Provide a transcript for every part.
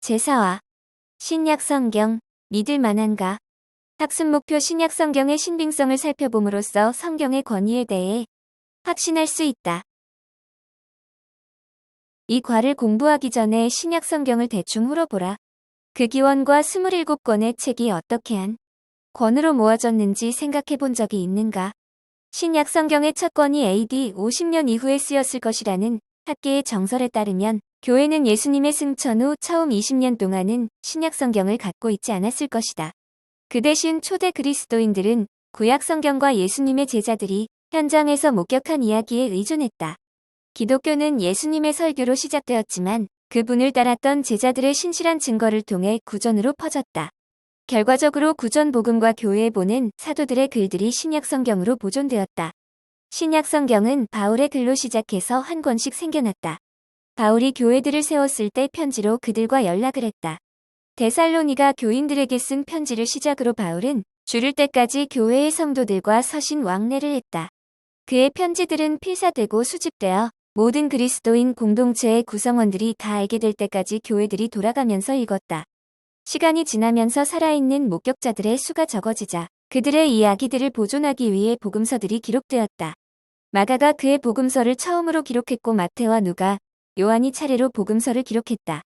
제4화 신약 성경 믿을 만한가? 학습 목표 신약 성경의 신빙성을 살펴봄으로써 성경의 권위에 대해 확신할 수 있다. 이 과를 공부하기 전에 신약 성경을 대충 훑어보라. 그 기원과 27권의 책이 어떻게 한 권으로 모아졌는지 생각해 본 적이 있는가? 신약 성경의 첫 권이 AD 50년 이후에 쓰였을 것이라는 학계의 정설에 따르면 교회는 예수님의 승천 후 처음 20년 동안은 신약 성경을 갖고 있지 않았을 것이다. 그 대신 초대 그리스도인들은 구약 성경과 예수님의 제자들이 현장에서 목격한 이야기에 의존했다. 기독교는 예수님의 설교로 시작되었지만 그분을 따랐던 제자들의 신실한 증거를 통해 구전으로 퍼졌다. 결과적으로 구전 복음과 교회에 보낸 사도들의 글들이 신약 성경으로 보존되었다. 신약 성경은 바울의 글로 시작해서 한 권씩 생겨났다. 바울이 교회들을 세웠을 때 편지로 그들과 연락을 했다. 데살로니가 교인들에게 쓴 편지를 시작으로 바울은 줄을 때까지 교회의 성도들과 서신 왕래를 했다. 그의 편지들은 필사되고 수집되어 모든 그리스도인 공동체의 구성원들이 다 알게 될 때까지 교회들이 돌아가면서 읽었다. 시간이 지나면서 살아있는 목격자들의 수가 적어지자 그들의 이야기들을 보존하기 위해 복음서들이 기록되었다. 마가가 그의 복음서를 처음으로 기록했고 마태와 누가, 요한이 차례로 복음서를 기록했다.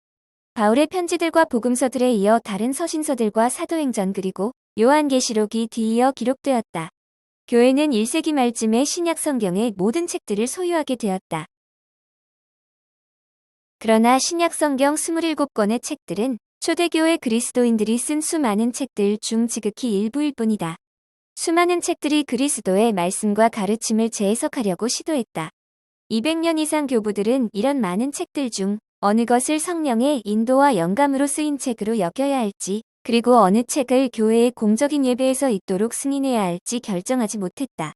바울의 편지들과 복음서들에 이어 다른 서신서들과 사도행전 그리고 요한계시록이 뒤이어 기록되었다. 교회는 1세기 말쯤에 신약 성경의 모든 책들을 소유하게 되었다. 그러나 신약 성경 27권의 책들은 초대교회 그리스도인들이 쓴 수많은 책들 중 지극히 일부일 뿐이다. 수많은 책들이 그리스도의 말씀과 가르침을 재해석하려고 시도했다. 200년 이상 교부들은 이런 많은 책들 중 어느 것을 성령의 인도와 영감으로 쓰인 책으로 여겨야 할지, 그리고 어느 책을 교회의 공적인 예배에서 읽도록 승인해야 할지 결정하지 못했다.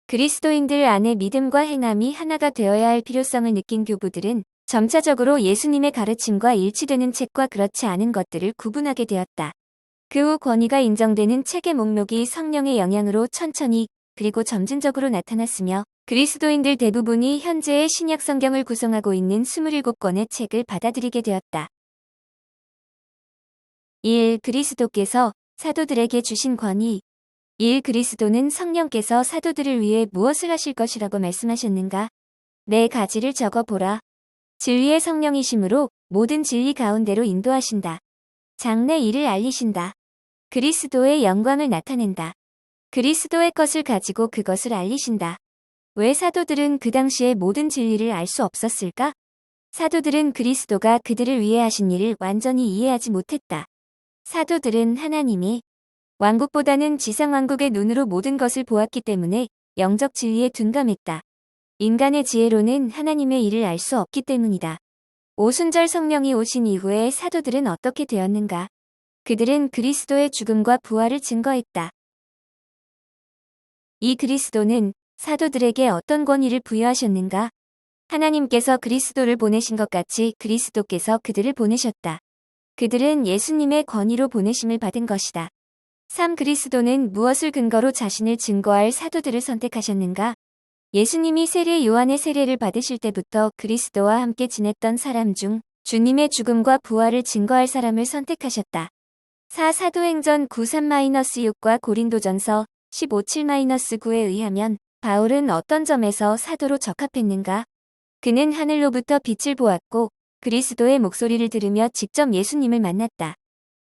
그리스도인들 안에 믿음과 행함이 하나가 되어야 할 필요성을 느낀 교부들은 점차적으로 예수님의 가르침과 일치되는 책과 그렇지 않은 것들을 구분하게 되었다. 그 후 권위가 인정되는 책의 목록이 성령의 영향으로 천천히 그리고 점진적으로 나타났으며 그리스도인들 대부분이 현재의 신약 성경을 구성하고 있는 27권의 책을 받아들이게 되었다. 1. 그리스도께서 사도들에게 주신 권위. 1. 그리스도는 성령께서 사도들을 위해 무엇을 하실 것이라고 말씀하셨는가? 네 가지를 적어보라. 진리의 성령이심으로 모든 진리 가운데로 인도하신다. 장래 일을 알리신다. 그리스도의 영광을 나타낸다. 그리스도의 것을 가지고 그것을 알리신다. 왜 사도들은 그 당시에 모든 진리를 알 수 없었을까? 사도들은 그리스도가 그들을 위해 하신 일을 완전히 이해하지 못했다. 사도들은 하나님이 왕국보다는 지상왕국의 눈으로 모든 것을 보았기 때문에 영적 진리에 둔감했다. 인간의 지혜로는 하나님의 일을 알 수 없기 때문이다. 오순절 성령이 오신 이후에 사도들은 어떻게 되었는가? 그들은 그리스도의 죽음과 부활을 증거했다. 이 그리스도는 사도들에게 어떤 권위를 부여하셨는가? 하나님께서 그리스도를 보내신 것 같이 그리스도께서 그들을 보내셨다. 그들은 예수님의 권위로 보내심을 받은 것이다. 3. 그리스도는 무엇을 근거로 자신을 증거할 사도들을 선택하셨는가? 예수님이 세례 요한의 세례를 받으실 때부터 그리스도와 함께 지냈던 사람 중 주님의 죽음과 부활을 증거할 사람을 선택하셨다. 4. 사도행전 9:3-6과 고린도전서 15:7-9에 의하면 바울은 어떤 점에서 사도로 적합했는가? 그는 하늘로부터 빛을 보았고 그리스도의 목소리를 들으며 직접 예수님을 만났다.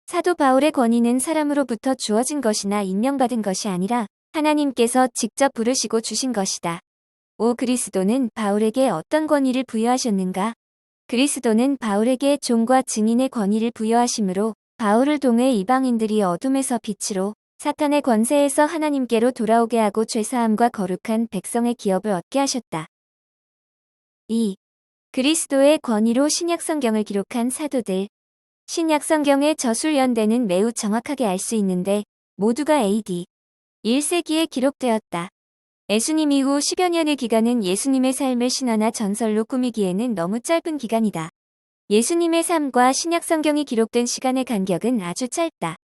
사도 바울의 권위는 사람으로부터 주어진 것이나 임명받은 것이 아니라 하나님께서 직접 부르시고 주신 것이다. 5. 그리스도는 바울에게 어떤 권위를 부여하셨는가? 그리스도는 바울에게 종과 증인의 권위를 부여하심으로 바울을 통해 이방인들이 어둠에서 빛으로 사탄의 권세에서 하나님께로 돌아오게 하고 죄사함과 거룩한 백성의 기업을 얻게 하셨다. 2. 그리스도의 권위로 신약성경을 기록한 사도들. 신약성경의 저술연대는 매우 정확하게 알 수 있는데 모두가 AD 1세기에 기록되었다. 예수님 이후 10여 년의 기간은 예수님의 삶을 신화나 전설로 꾸미기에는 너무 짧은 기간이다. 예수님의 삶과 신약성경이 기록된 시간의 간격은 아주 짧다.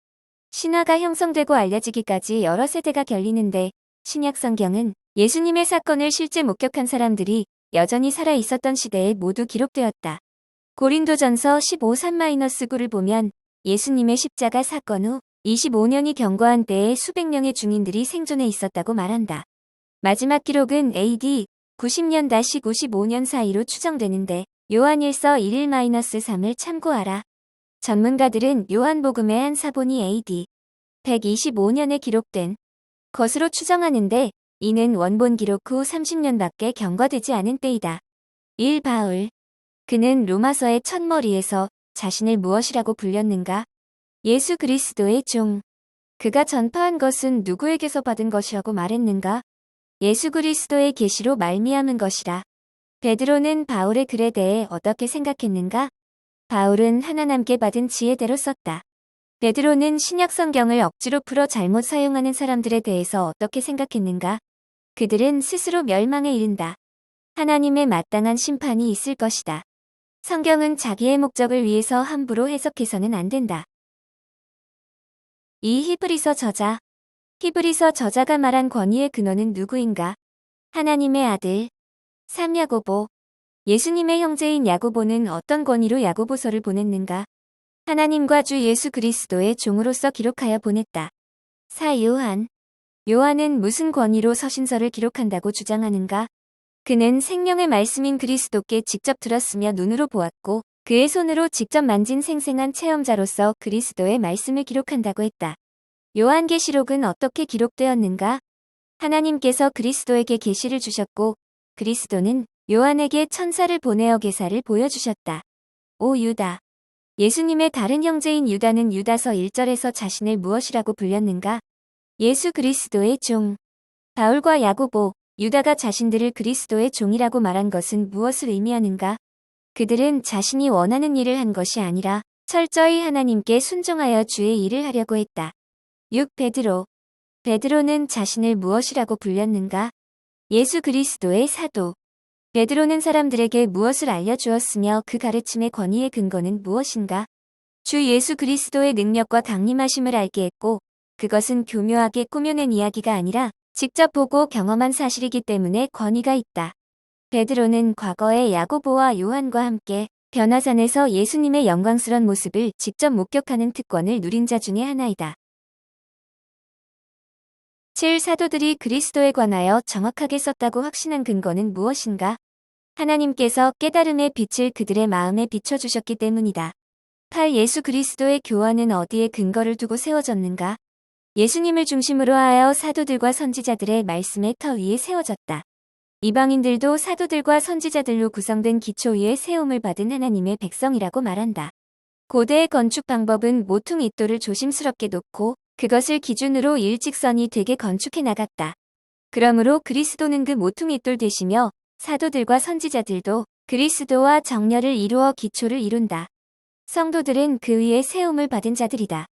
신화가 형성되고 알려지기까지 여러 세대가 걸리는데 신약성경은 예수님의 사건을 실제 목격한 사람들이 여전히 살아 있었던 시대에 모두 기록되었다. 고린도전서 15:3-9를 보면 예수님의 십자가 사건 후 25년이 경과한 때에 수백 명의 중인들이 생존해 있었다고 말한다. 마지막 기록은 AD 90년-95년 사이로 추정되는데 요한일서 1-3을 참고하라. 전문가들은 요한복음의 한 사본이 AD 125년에 기록된 것으로 추정하는데 이는 원본 기록 후 30년밖에 경과되지 않은 때이다. 1. 바울. 그는 로마서의 첫머리에서 자신을 무엇이라고 불렸는가? 예수 그리스도의 종. 그가 전파한 것은 누구에게서 받은 것이라고 말했는가? 예수 그리스도의 계시로 말미암은 것이라. 베드로는 바울의 글에 대해 어떻게 생각했는가? 바울은 하나님께 받은 지혜대로 썼다. 베드로는 신약 성경을 억지로 풀어 잘못 사용하는 사람들에 대해서 어떻게 생각했는가? 그들은 스스로 멸망에 이른다. 하나님의 마땅한 심판이 있을 것이다. 성경은 자기의 목적을 위해서 함부로 해석해서는 안 된다. 이 히브리서 저자. 히브리서 저자가 말한 권위의 근원은 누구인가? 하나님의 아들. 3. 야고보. 예수님의 형제인 야고보는 어떤 권위로 야고보서를 보냈는가? 하나님과 주 예수 그리스도의 종으로서 기록하여 보냈다. 4. 요한. 요한은 무슨 권위로 서신서를 기록한다고 주장하는가? 그는 생명의 말씀인 그리스도께 직접 들었으며 눈으로 보았고 그의 손으로 직접 만진 생생한 체험자로서 그리스도의 말씀을 기록한다고 했다. 요한계시록은 어떻게 기록되었는가? 하나님께서 그리스도에게 계시를 주셨고 그리스도는 요한에게 천사를 보내어 계사를 보여주셨다. 5. 유다. 예수님의 다른 형제인 유다는 유다서 1절에서 자신을 무엇이라고 불렸는가? 예수 그리스도의 종. 바울과 야고보, 유다가 자신들을 그리스도의 종이라고 말한 것은 무엇을 의미하는가? 그들은 자신이 원하는 일을 한 것이 아니라 철저히 하나님께 순종하여 주의 일을 하려고 했다. 6. 베드로. 베드로는 자신을 무엇이라고 불렸는가? 예수 그리스도의 사도. 베드로는 사람들에게 무엇을 알려주었으며 그 가르침의 권위의 근거는 무엇인가? 주 예수 그리스도의 능력과 강림하심을 알게 했고 그것은 교묘하게 꾸며낸 이야기가 아니라 직접 보고 경험한 사실이기 때문에 권위가 있다. 베드로는 과거에 야고보와 요한과 함께 변화산에서 예수님의 영광스런 모습을 직접 목격하는 특권을 누린 자 중에 하나이다. 7. 사도들이 그리스도에 관하여 정확하게 썼다고 확신한 근거는 무엇인가? 하나님께서 깨달음의 빛을 그들의 마음에 비춰주셨기 때문이다. 8. 예수 그리스도의 교화는 어디에 근거를 두고 세워졌는가? 예수님을 중심으로 하여 사도들과 선지자들의 말씀의 터 위에 세워졌다. 이방인들도 사도들과 선지자들로 구성된 기초 위에 세움을 받은 하나님의 백성이라고 말한다. 고대의 건축 방법은 모퉁 잇돌을 조심스럽게 놓고 그것을 기준으로 일직선이 되게 건축해 나갔다. 그러므로 그리스도는 그 모퉁 잇돌 되시며 사도들과 선지자들도 그리스도와 정렬을 이루어 기초를 이룬다. 성도들은 그 위에 세움을 받은 자들이다.